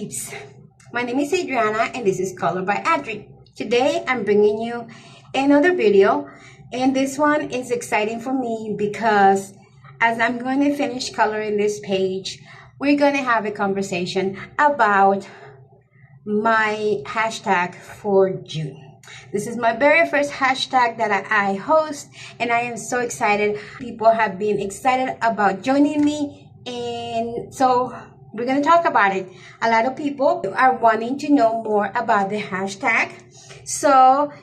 peeps. My name is Adriana and this is Color by Adri. Today I'm bringing you another video, and this one is exciting for me because as I'm going to finish coloring this page, we're going to have a conversation about my hashtag for June. This is my very first hashtag that I host, and I am so excited. People have been excited about joining me, and so we're going to talk about it. A lot of people are wanting to know more about the hashtag, so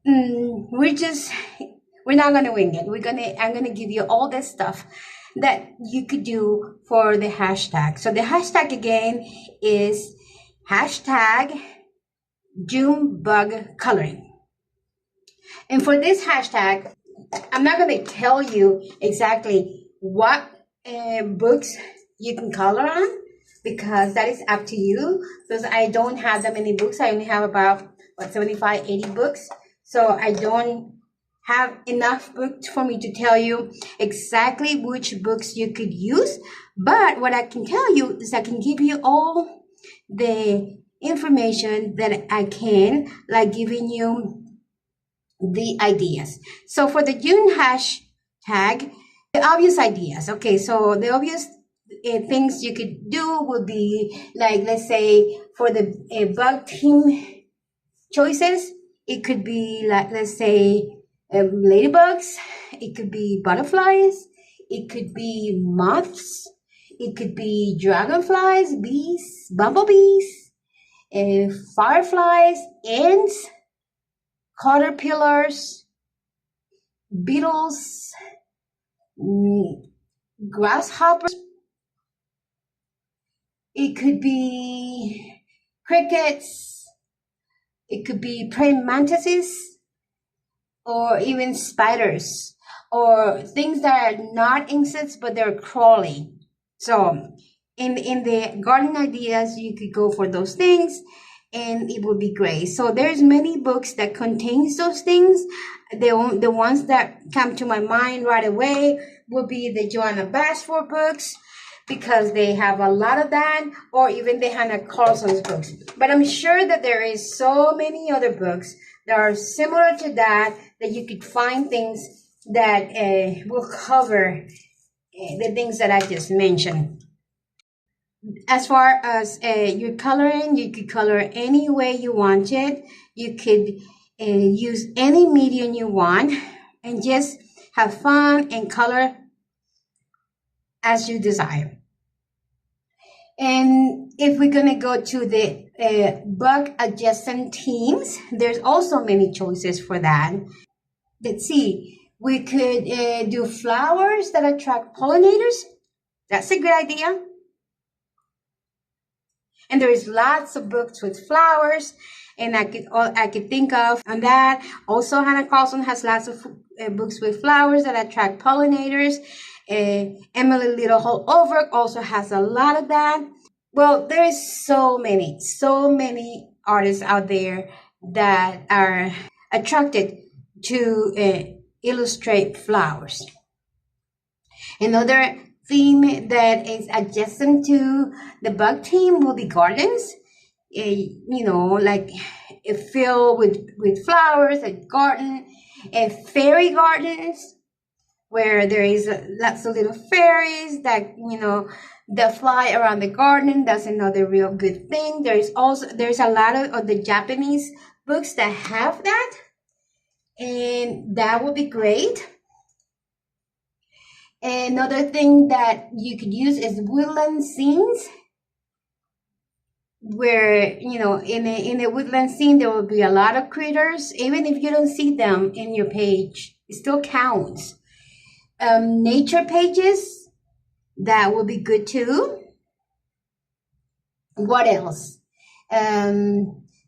we're not going to wing it. I'm going to give you all this stuff that you could do for the hashtag. So the hashtag again is hashtag June bug coloring. And for this hashtag, I'm not going to tell you exactly what books you can color on, because that is up to you, because I don't have that many books. I only have about 75, 80 books. So I don't have enough books for me to tell you exactly which books you could use. But what I can tell you is I can give you all the information that I can, like giving you the ideas. So for the June hashtag, the obvious ideas. Okay, so the obvious things you could do would be, like, let's say for the bug theme choices, it could be like, let's say ladybugs, it could be butterflies, it could be moths, it could be dragonflies, bees, bumblebees, fireflies, ants, caterpillars, beetles, grasshoppers. It could be crickets. It could be praying mantises, or even spiders, or things that are not insects but they're crawling. So in the garden ideas, you could go for those things, and it would be great. So there's many books that contains those things. The ones that come to my mind right away would be the Joanna Bashford books, because they have a lot of that, or even the Hannah Carlson's books. But I'm sure that there is so many other books that are similar to that you could find things that will cover the things that I just mentioned. As far as your coloring, you could color any way you want it. You could use any medium you want and just have fun and color as you desire. And if we're going to go to the bug adjacent themes, there's also many choices for that. Let's see. We could do flowers that attract pollinators. That's a good idea. And there's lots of books with flowers, and I could think of on that. Also, Hannah Carlson has lots of books with flowers that attract pollinators. Emily Little Holdover also has a lot of that. Well, there is so many artists out there that are attracted to illustrate flowers. Another theme that is adjacent to the bug theme will be gardens. Like filled with flowers, a garden, fairy gardens, where there is lots of little fairies that that fly around the garden. That's another real good thing. There's a lot of the Japanese books that have that, and that would be great. Another thing that you could use is woodland scenes, where in a woodland scene there will be a lot of critters. Even if you don't see them in your page, it still counts. Nature pages, that will be good too. What else?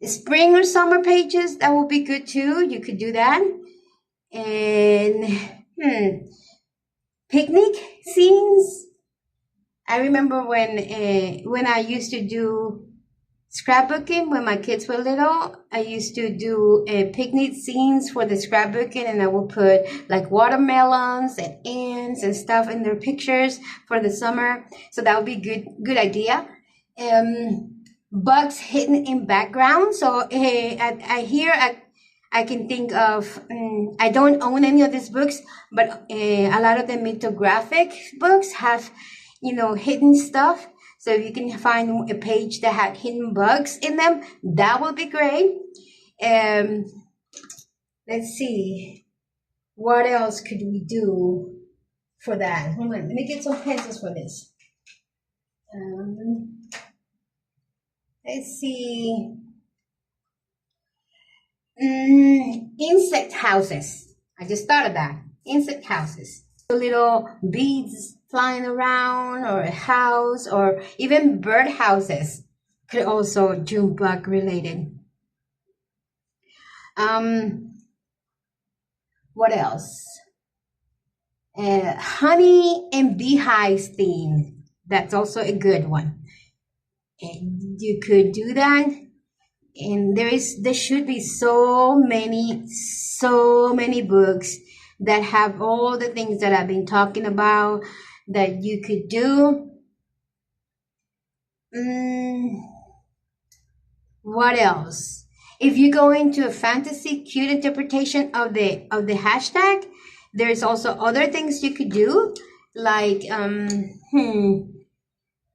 Spring or summer pages, that will be good too. You could do that. And picnic scenes. I remember when I used to do scrapbooking when my kids were little. I used to do picnic scenes for the scrapbooking, and I would put like watermelons and ants and stuff in their pictures for the summer. So that would be good idea. bugs hidden in background. So I can think of, I don't own any of these books, but a lot of the mythographic books have, hidden stuff. So if you can find a page that had hidden bugs in them, that would be great. Let's see, what else could we do for that? Hold on, let me get some pencils for this. Let's see. Insect houses. I just thought of that. Insect houses. Little beads flying around, or a house, or even bird houses could also June bug related. What else? Honey and beehives theme. That's also a good one. And you could do that. And there should be so many books that have all the things that I've been talking about that you could do. What else? If you go into a fantasy cute interpretation of the hashtag, there's also other things you could do, like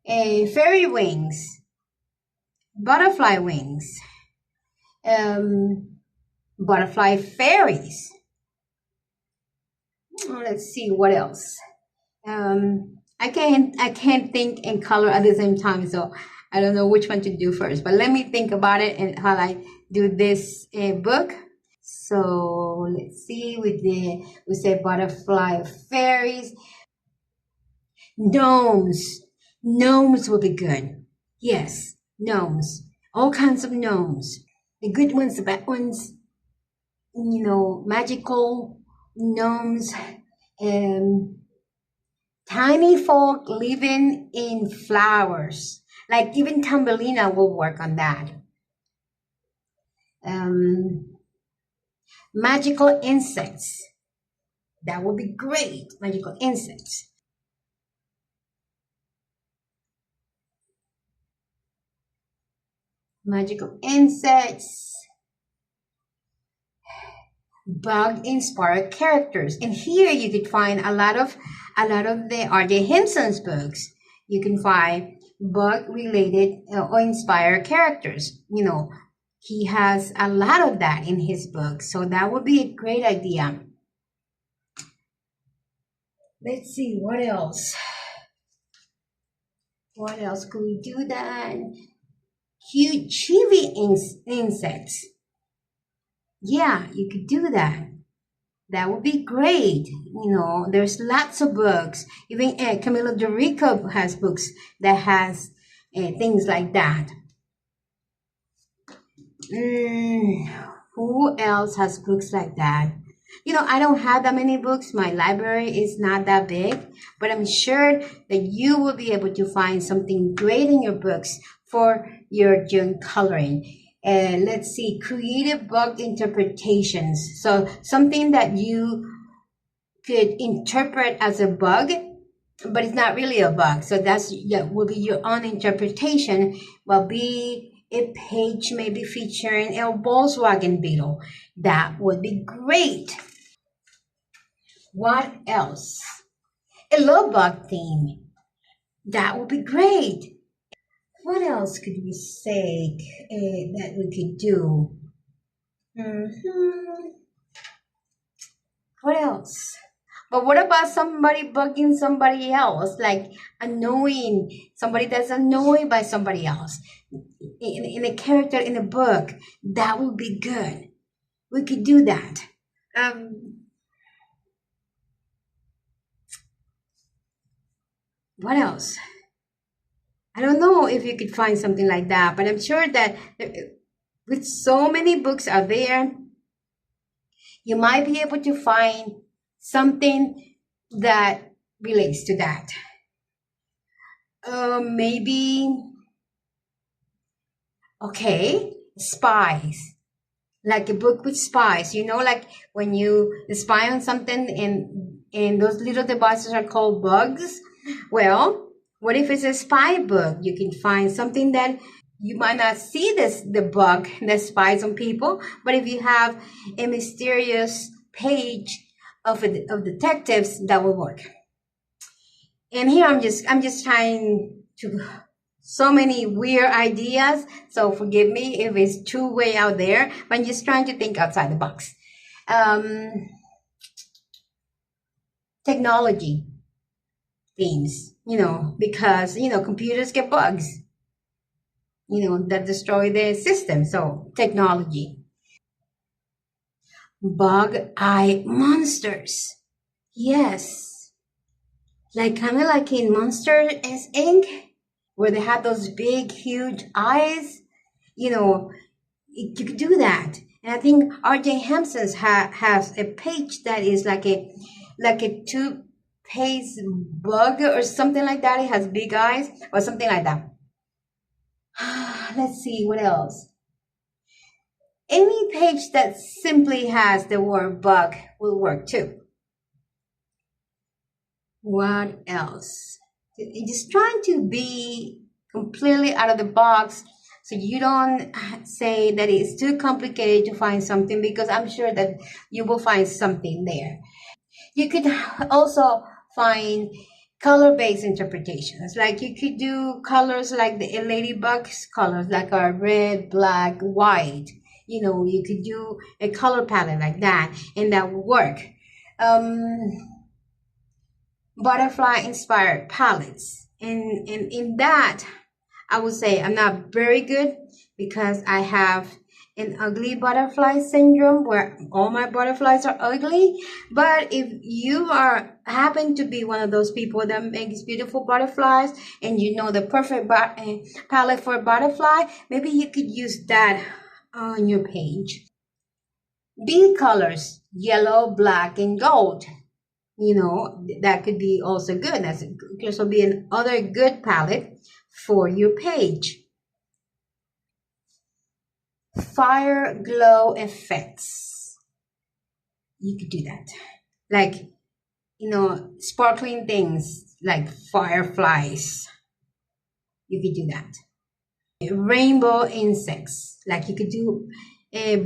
fairy wings, butterfly wings, butterfly fairies. Let's see what else. I can't think and color at the same time, so I don't know which one to do first. But let me think about it and how I do this book. So let's see. We say butterfly fairies, gnomes. Gnomes will be good. Yes, gnomes. All kinds of gnomes. The good ones, the bad ones. Magical gnomes. Tiny folk living in flowers. Like even Thumbelina will work on that. Magical insects. That would be great. Magical insects. Magical insects. Bug inspired characters. And here you could find a lot of the R.J. Henson's books. You can find bug related or inspired characters. He has a lot of that in his books. So that would be a great idea. Let's see, what else? What else could we do that? Cute chibi insects. Yeah, you could do that. That would be great. There's lots of books. Even Camilo Dorico has books that has things like that. Who else has books like that? I don't have that many books. My library is not that big, but I'm sure that you will be able to find something great in your books for your June coloring. And let's see, creative bug interpretations. So something that you could interpret as a bug, but it's not really a bug. So that will be your own interpretation. Will be a page maybe featuring a Volkswagen Beetle. That would be great. What else? A love bug theme. That would be great. What else could we say that we could do? What else? But what about somebody bugging somebody else, like annoying somebody that's annoyed by somebody else in a character in a book? That would be good. We could do that. What else? I don't know if you could find something like that, but I'm sure that with so many books out there, you might be able to find something that relates to that. Maybe, okay, spies. Like a book with spies, like when you spy on something and those little devices are called bugs. Well, what if it's a spy book? You can find something that you might not see the bug that spies on people, but if you have a mysterious page of detectives, that will work. And here I'm just trying to so many weird ideas. So forgive me if it's too way out there, but I'm just trying to think outside the box. Um, Technology themes, because computers get bugs, that destroy the system. So technology, bug eye monsters. Yes, like kind of like in Monster S Inc., where they have those big, huge eyes. You know, you could do that. And I think RJ Hampson's has a page that is like a toothpaste bug or something like that. It has big eyes or something like that. Let's see what else. Any page that simply has the word bug will work too. What else? Just trying to be completely out of the box so you don't say that it's too complicated to find something, because I'm sure that you will find something there. You could also find color-based interpretations. Like you could do colors like the Ladybugs colors, like are red, black, white. You could do a color palette like that, and that would work. Butterfly inspired palettes. And in that, I would say I'm not very good, because I have an ugly butterfly syndrome where all my butterflies are ugly. But if you happen to be one of those people that makes beautiful butterflies, and you know the perfect palette for a butterfly, maybe you could use that on your page. Bee colors, yellow, black, and gold. That could be also good. That could also be another good palette for your page. Fire glow effects. You could do that. Like, sparkling things like fireflies. You could do that. Rainbow insects. Like you could do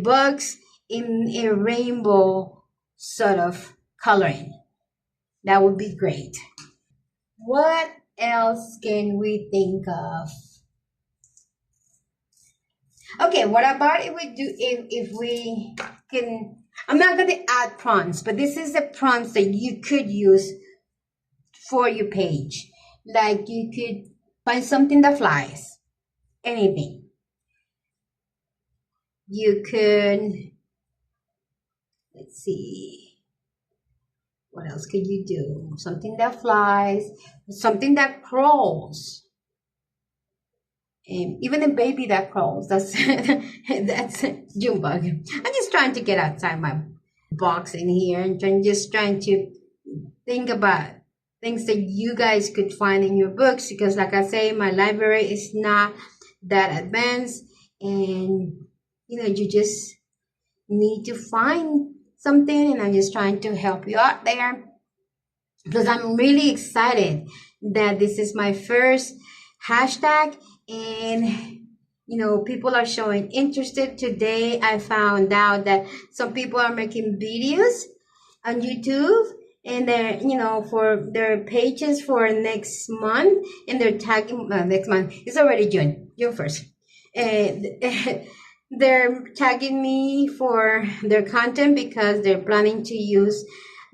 bugs in a rainbow sort of coloring. That would be great. What else can we think of? Okay, what about if we can, I'm not going to add prompts, but this is the prompts that you could use for your page. Like you could find something that flies, anything. You could, let's see, what else could you do? Something that flies, something that crawls. Even a baby that crawls, that's that's June bug. I'm just trying to get outside my box in here, and just trying to think about things that you guys could find in your books, because like I say, my library is not that advanced, and you just need to find something, and I'm just trying to help you out there, because I'm really excited that this is my first hashtag, and people are showing interested. Today I found out that some people are making videos on YouTube, and they're for their pages for next month, and they're tagging next month. It's already June 1st, and they're tagging me for their content, because they're planning to use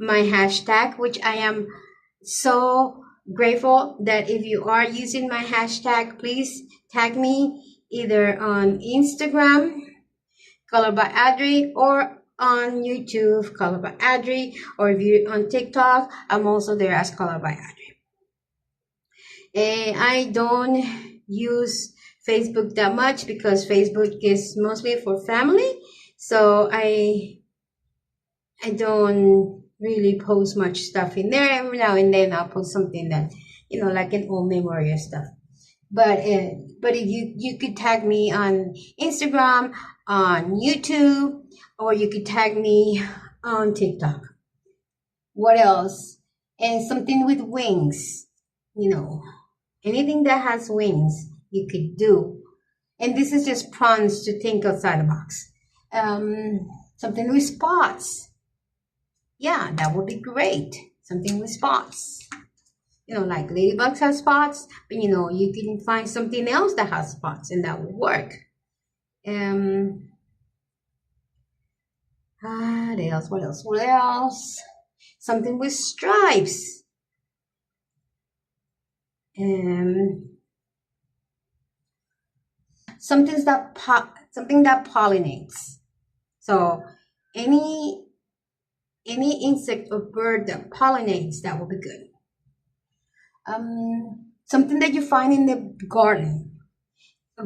my hashtag, which I am so grateful that if you are using my hashtag, please tag me either on Instagram, Color by Adri, or on YouTube, Color by Adri, or if you're on TikTok, I'm also there as Color by Adri. And I don't use Facebook that much, because Facebook is mostly for family, so I don't really post much stuff in there. Every now and then I'll post something that like an old memory or stuff. But if you could tag me on Instagram, on YouTube, or you could tag me on TikTok. What else? And something with wings. Anything that has wings you could do. And this is just prompts to think outside the box. Something with spots. Yeah, that would be great. Something with spots. You know, like ladybugs have spots, but you know, you can find something else that has spots and that would work. What else? What else? What else? Something with stripes. Something that pollinates. So any insect or bird that pollinates, that will be good. Something that you find in the garden,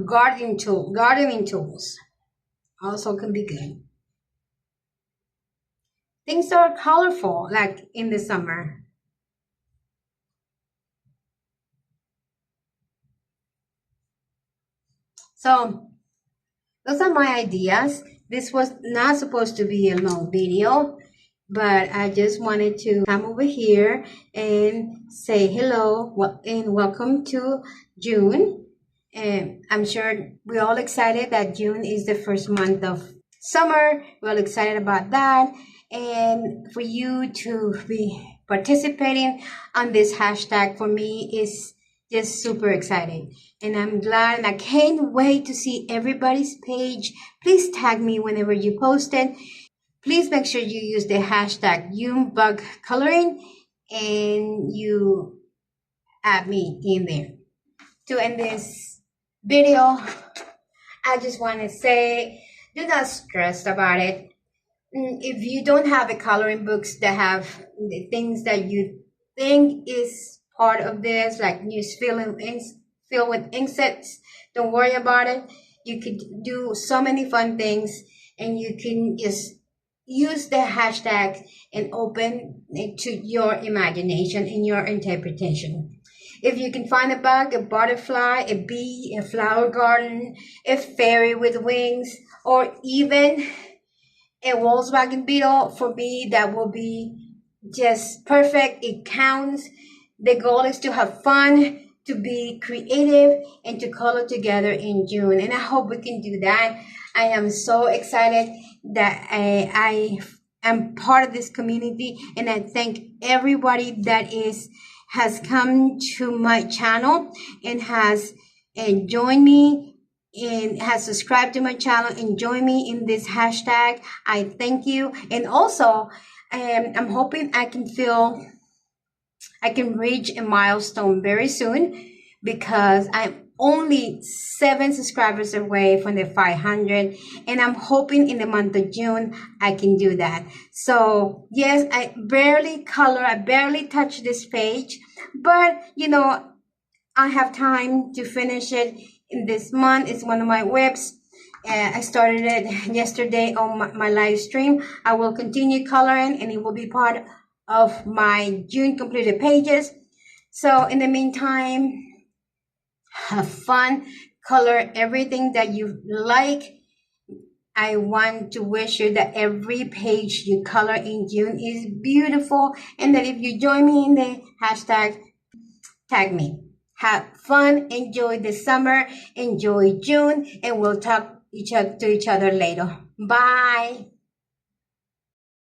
gardening tools also can be good. Things that are colorful, like in the summer. So those are my ideas. This was not supposed to be a long video, but I just wanted to come over here and say hello and welcome to June. And I'm sure we're all excited that June is the first month of summer. We're all excited about that. And for you to be participating on this hashtag for me is just super exciting. And I'm glad and I can't wait to see everybody's page. Please tag me whenever you post it. Please make sure you use the hashtag Junebug Coloring and you add me in there. To end this video, I just want to say, do not stress about it. If you don't have the coloring books that have the things that you think is part of this, like just filled with insects, don't worry about it. You could do so many fun things, and you can just use the hashtag and open it to your imagination and your interpretation. If you can find a bug, a butterfly, a bee, a flower garden, a fairy with wings, or even a Volkswagen Beetle, for me, that will be just perfect. It counts. The goal is to have fun, to be creative, and to color together in June. And I hope we can do that. I am so excited that I am part of this community, and I thank everybody that has come to my channel and has joined me and has subscribed to my channel and join me in this hashtag. I thank you. And also, I'm hoping I can reach a milestone very soon, because I'm only 7 subscribers away from the 500, and I'm hoping in the month of June I can do that. So yes, I barely touch this page, but you know, I have time to finish it in this month. It's one of my webs. I started it yesterday on my live stream. I will continue coloring, and it will be part of my June completed pages. So in the meantime, have fun, color everything that you like. I want to wish you that every page you color in June is beautiful, and that if you join me in the hashtag, tag me. Have fun, enjoy the summer, enjoy June, and we'll talk to each other later. Bye.